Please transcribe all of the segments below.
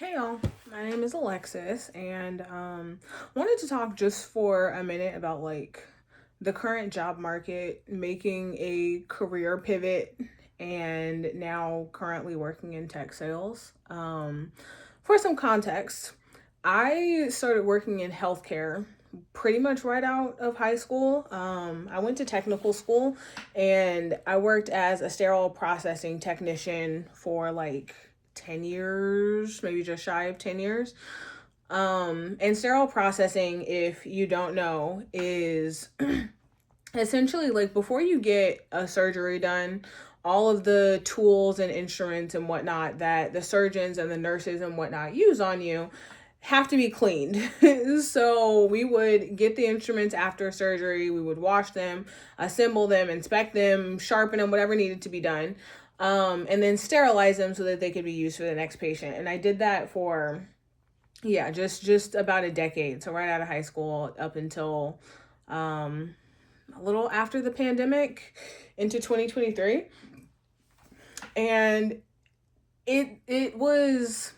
Hey y'all, my name is Alexis, and wanted to talk just for a minute about like the current job market, making a career pivot, and now currently working in tech sales. For some context, I started working in healthcare pretty much right out of high school. I went to technical school, and I worked as a sterile processing technician for like 10 years, maybe just shy of 10 years. And sterile processing, if you don't know, is essentially like before you get a surgery done, all of the tools and instruments and whatnot that the surgeons and the nurses and whatnot use on you have to be cleaned. So we would get the instruments after surgery, we would wash them, assemble them, inspect them, sharpen them, whatever needed to be done, and then sterilize them so that they could be used for the next patient. And I did that for just about a decade. So right out of high school up until a little after the pandemic into 2023. And it was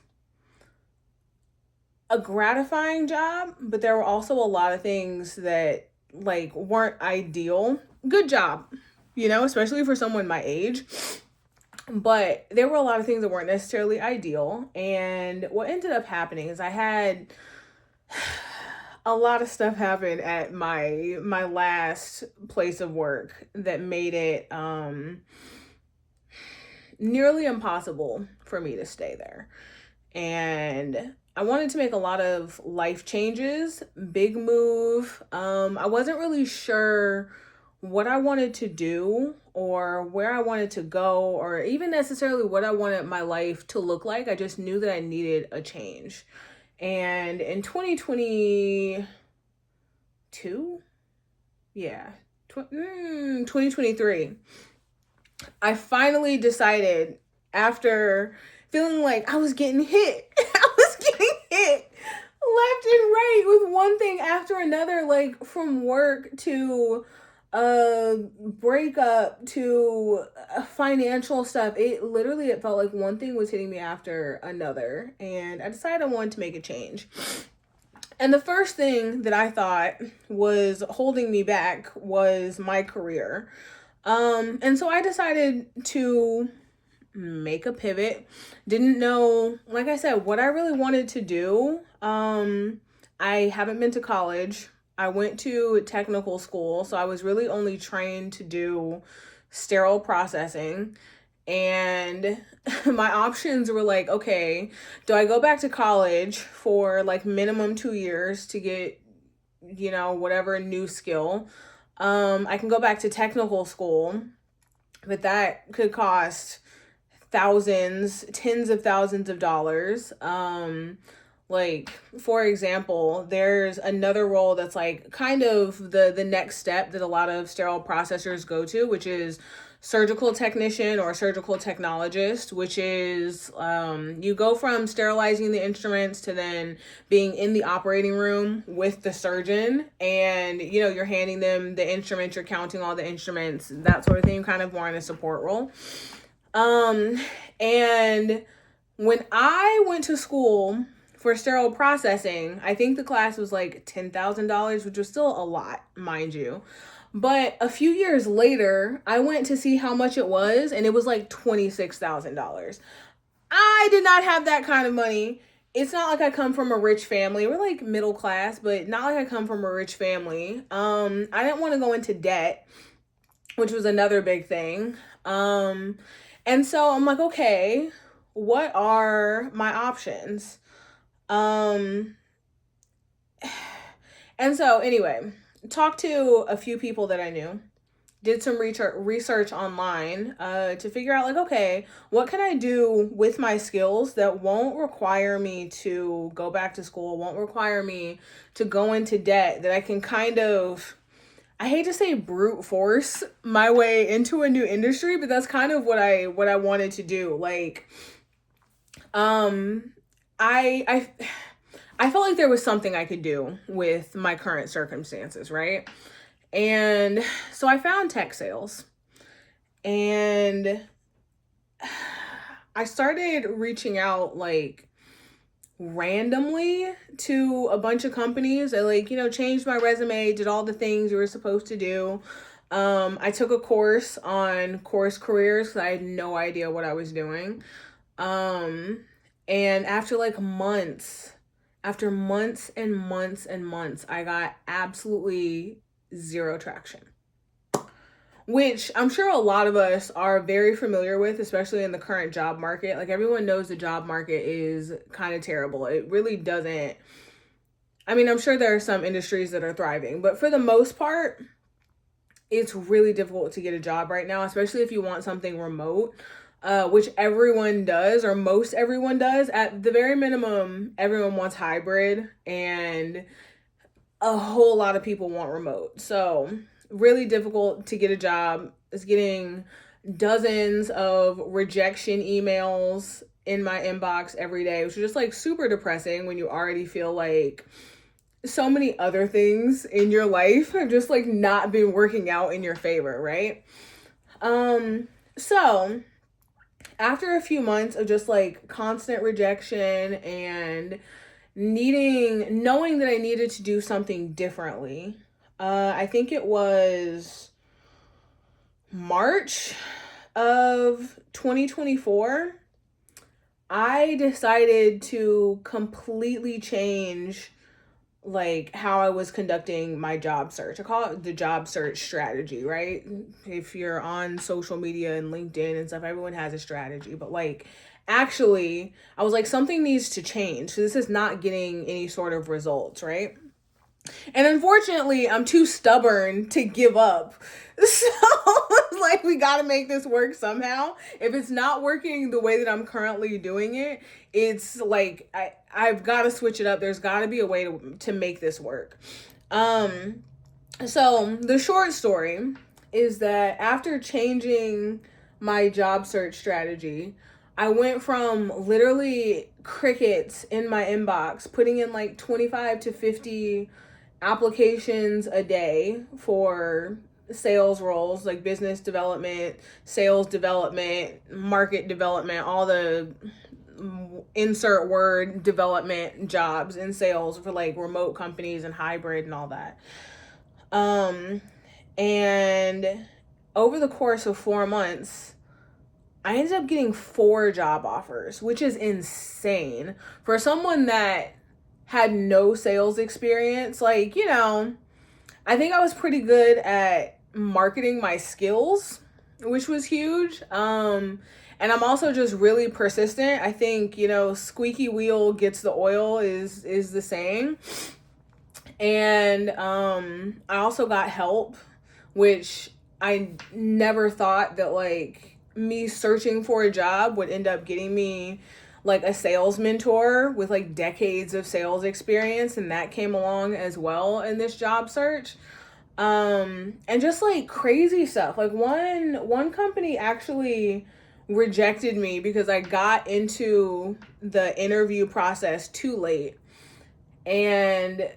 a gratifying job, but there were also a lot of things that like weren't ideal. Good job, especially for someone my age. But there were a lot of things that weren't necessarily ideal. And what ended up happening is I had a lot of stuff happen at my last place of work that made it nearly impossible for me to stay there. And I wanted to make a lot of life changes, big move. I wasn't really sure what I wanted to do or where I wanted to go or even necessarily what I wanted my life to look like. I just knew that I needed a change. And in 2022, yeah, 2023, I finally decided after feeling like I was getting hit. I was getting hit left and right with one thing after another, like from work to breakup to financial stuff. It felt like one thing was hitting me after another, and I decided I wanted to make a change. And the first thing that I thought was holding me back was my career. And so I decided to make a pivot. Didn't know, like I said, what I really wanted to do. I haven't been to college. I went to technical school, so I was really only trained to do sterile processing. And my options were like, okay, do I go back to college for like minimum 2 years to get, whatever new skill? I can go back to technical school, but that could cost thousands, tens of thousands of dollars. Like for example, there's another role that's like kind of the next step that a lot of sterile processors go to, which is surgical technician or surgical technologist, which is you go from sterilizing the instruments to then being in the operating room with the surgeon, and you're handing them the instruments, you're counting all the instruments, that sort of thing, kind of more in a support role. And when I went to school for sterile processing, I think the class was like $10,000, which was still a lot, mind you. But a few years later, I went to see how much it was, and it was like $26,000. I did not have that kind of money. It's not like I come from a rich family. We're like middle class, but not like I come from a rich family. I didn't want to go into debt, which was another big thing. And so I'm like, okay, what are my options? Um, and so anyway, talked to a few people that I knew, did some research online to figure out like, okay, what can I do with my skills that won't require me to go back to school, won't require me to go into debt, that I can kind of, I hate to say brute force my way into a new industry, but that's kind of what I wanted to do. Like, I I felt like there was something I could do with my current circumstances, right? And so I found tech sales, and I started reaching out like randomly to a bunch of companies. I like, changed my resume, did all the things you were supposed to do. I took a course on Course Careers because I had no idea what I was doing. And after like after months and months and months, I got absolutely zero traction, which I'm sure a lot of us are very familiar with, especially in the current job market. Like, everyone knows the job market is kind of terrible. It really doesn't. I mean, I'm sure there are some industries that are thriving, but for the most part, it's really difficult to get a job right now, especially if you want something remote, which everyone does, or most everyone does. At the very minimum, everyone wants hybrid, and a whole lot of people want remote. So really difficult to get a job. It's getting dozens of rejection emails in my inbox every day, which is just like super depressing when you already feel like so many other things in your life have just like not been working out in your favor, right? So after a few months of just like constant rejection and knowing that I needed to do something differently, I think it was March of 2024, I decided to completely change like how I was conducting my job search. I call it the job search strategy, right? If you're on social media and LinkedIn and stuff, everyone has a strategy, but like actually, I was like, something needs to change. So this is not getting any sort of results, right? And unfortunately, I'm too stubborn to give up. So like, we got to make this work somehow. If it's not working the way that I'm currently doing it, it's like I've got to switch it up. There's got to be a way to make this work. So the short story is that after changing my job search strategy, I went from literally crickets in my inbox, putting in like 25 to 50 applications a day for sales roles, like business development, sales development, market development, all the insert word development jobs in sales for like remote companies and hybrid and all that. And over the course of 4 months, I ended up getting 4 job offers, which is insane for someone that had no sales experience. Like, I think I was pretty good at marketing my skills, which was huge. And I'm also just really persistent. I think, squeaky wheel gets the oil is the saying. And I also got help, which I never thought that like me searching for a job would end up getting me like a sales mentor with like decades of sales experience, and that came along as well in this job search. And just like crazy stuff. Like one company actually rejected me because I got into the interview process too late. And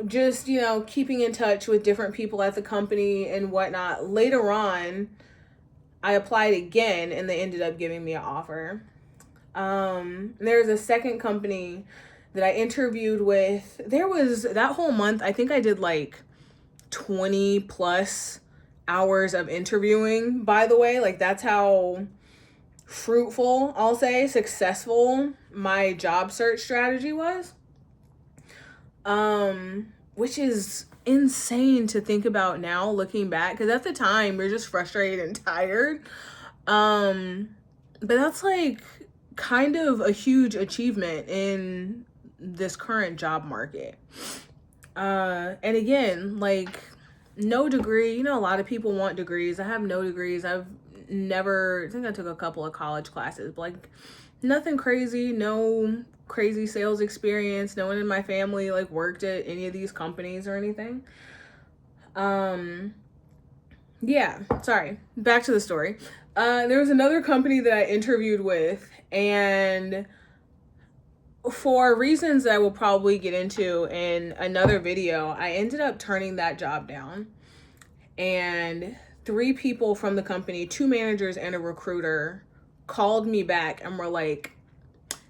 just, keeping in touch with different people at the company and whatnot. Later on, I applied again and they ended up giving me an offer. There's a second company that I interviewed with. There was that whole month, I think I did like 20 plus hours of interviewing, by the way. Like, that's how fruitful, I'll say, successful my job search strategy was. Which is insane to think about now, looking back, because at the time you're just frustrated and tired. But that's like kind of a huge achievement in this current job market. And again, like, no degree. A lot of people want degrees. I have no degrees. I think I took a couple of college classes, but like nothing crazy, no crazy sales experience. No one in my family like worked at any of these companies or anything. Yeah, sorry. Back to the story. There was another company that I interviewed with, and for reasons that I will probably get into in another video, I ended up turning that job down. And 3 people from the company, 2 managers and a recruiter, called me back and were like,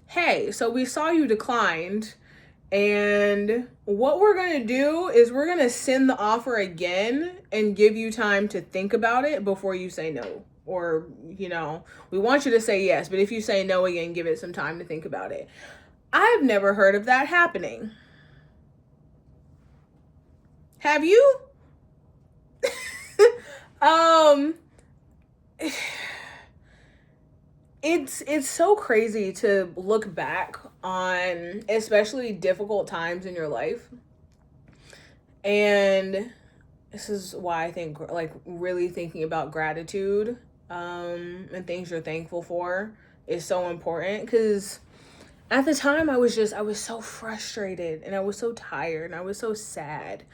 hey, so we saw you declined, and what we're going to do is we're going to send the offer again and give you time to think about it before you say no. Or, we want you to say yes, but if you say no again, give it some time to think about it. I've never heard of that happening. Have you? um it's so crazy to look back on, especially difficult times in your life. And this is why I think, like, really thinking about gratitude, and things you're thankful for is so important. Because at the time I was so frustrated, and I was so tired, and I was so sad,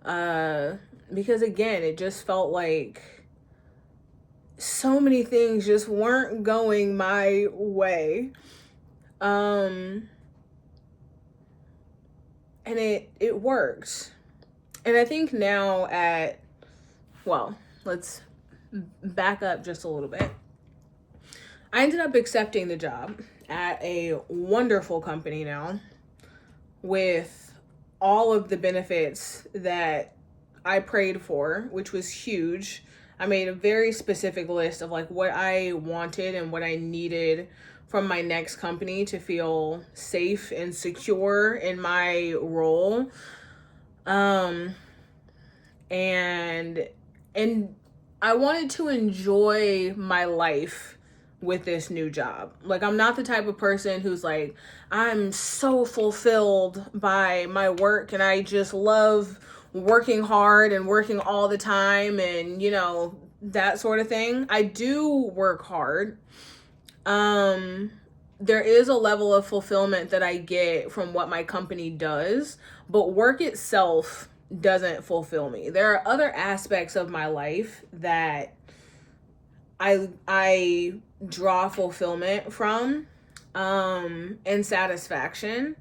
because again, it just felt like so many things just weren't going my way. And it worked. And I think now let's back up just a little bit. I ended up accepting the job at a wonderful company now, with all of the benefits that I prayed for, which was huge. I made a very specific list of like what I wanted and what I needed from my next company to feel safe and secure in my role. And I wanted to enjoy my life with this new job. Like, I'm not the type of person who's like, I'm so fulfilled by my work and I just love working hard and working all the time and, that sort of thing. I do work hard. There is a level of fulfillment that I get from what my company does, but work itself doesn't fulfill me. There are other aspects of my life that I draw fulfillment from, and satisfaction.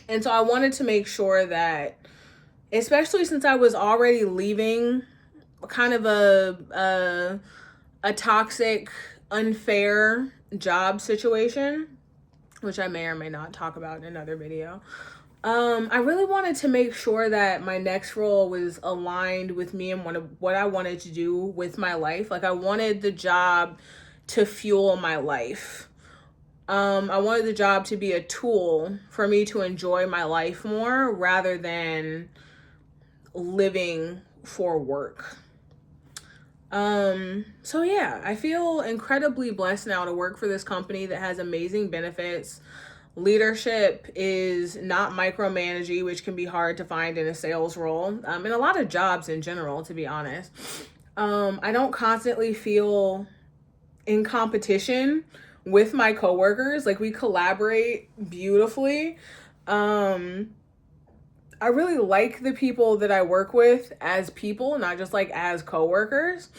And so I wanted to make sure that, especially since I was already leaving kind of a toxic, unfair job situation, which I may or may not talk about in another video. I really wanted to make sure that my next role was aligned with me and what I wanted to do with my life. Like, I wanted the job to fuel my life. I wanted the job to be a tool for me to enjoy my life more rather than living for work. So yeah, I feel incredibly blessed now to work for this company that has amazing benefits. Leadership is not micromanaging, which can be hard to find in a sales role, and a lot of jobs in general, to be honest. I don't constantly feel in competition with my coworkers. Like, we collaborate beautifully. I really like the people that I work with as people, not just like as coworkers.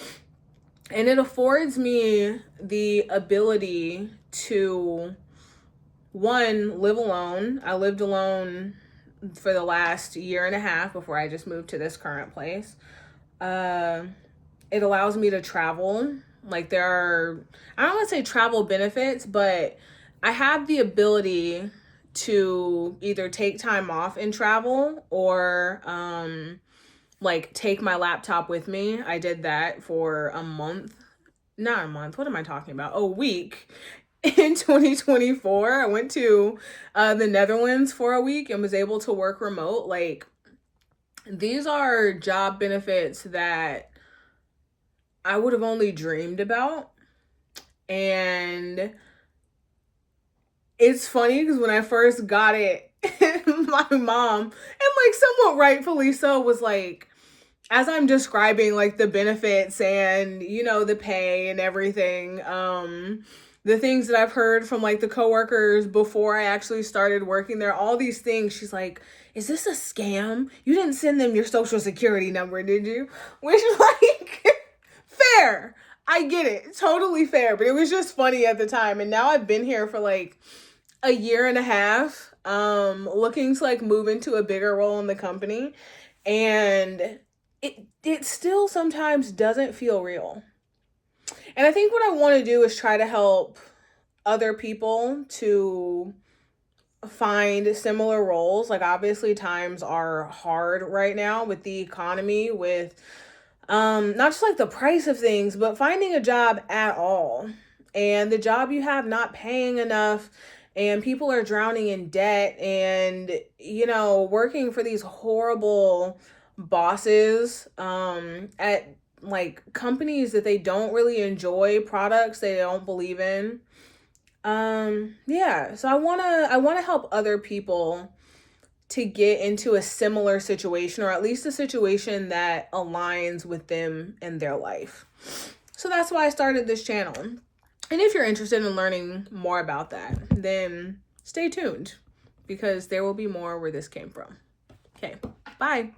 And it affords me the ability to, one, live alone. I lived alone for the last year and a half before I just moved to this current place. It allows me to travel. Like, there are, I don't want to say travel benefits, but I have the ability to either take time off and travel, or like, take my laptop with me. I did that for a month. Not a month. What am I talking about? A week in 2024. I went to the Netherlands for a week and was able to work remote. Like, these are job benefits that I would have only dreamed about. And it's funny because when I first got it, my mom, and like somewhat rightfully so, was like, as I'm describing like the benefits and, the pay and everything, the things that I've heard from like the coworkers before I actually started working there, all these things, she's like, is this a scam? You didn't send them your social security number, did you? Which, like, fair. I get it. Totally fair. But it was just funny at the time. And now I've been here for like a year and a half, looking to like move into a bigger role in the company. And it still sometimes doesn't feel real. And I think what I want to do is try to help other people to find similar roles. Like, obviously times are hard right now with the economy, with not just like the price of things, but finding a job at all, and the job you have not paying enough, and people are drowning in debt, and working for these horrible bosses at like companies that they don't really enjoy, products they don't believe in. Yeah, so I want to help other people to get into a similar situation, or at least a situation that aligns with them in their life. So that's why I started this channel. And if you're interested in learning more about that, then stay tuned, because there will be more where this came from. Okay, bye.